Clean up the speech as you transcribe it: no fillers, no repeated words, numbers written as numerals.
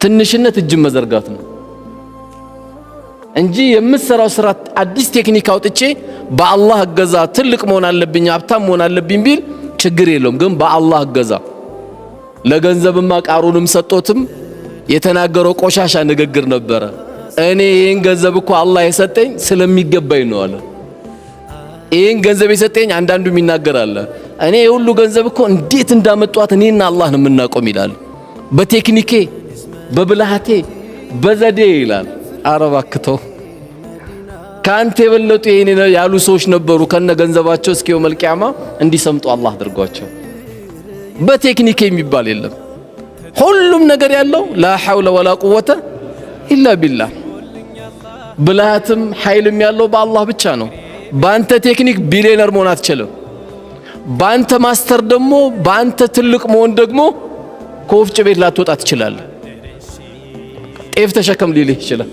ትንሽነት እጅ መዘርጋት ነው እንጂ የምትሰራው ስራ አዲስ ቴክኒክ አውጥቼ በአላህ እገዛ ትልቅ መሆን አለብኝ ሀብታም መሆን አለብኝ ቢል ችግር የለውም። ግን በአላህ እገዛ ለገንዘብማ ቃሩንም ሰጦትም የተናገረው ቆሻሻ ንግግር ነበረ። እኔ ይሄን ገንዘብ እኮ አላህ የሰጠኝ ስለሚገባኝ ነው አለ። ይሄን ገንዘብ የሰጠኝ አንዳንዱም ይናገራል እኔ የሁሉ ገንዘብ እኮ እንዴት እንዳመጣኋት እኔና አላህ ነው የምናቆም ይላል። በቴክኒኬ በብልሃቴ በዘዴ ይላል። አረባክተው ካንተ የበለጡ ይሄን ያሉ ሰዎች ነበሩ ከነ ገንዘባቸው እስከ የውመል ቂያማ እንዲሰምጡ አላህ አድርጓቸው። በቴክኒክ የሚባል የለም። ሁሉም ነገር ያለው ላ ሐውለ ወላ ቁወተ ኢላ ቢላህ። ብልሃትም ኃይልም ያለው በአላህ ብቻ ነው። ባንተ ቴክኒክ ቢሊየነር መሆን አትችልም። ባንተ ማስተር ደግሞ ባንተ ትልቅ መሆን ደግሞ ከወፍጭ ቤት ላትወጣ ትችላለህ። ጤፍ ተሸከም ሊልህ ይችላል።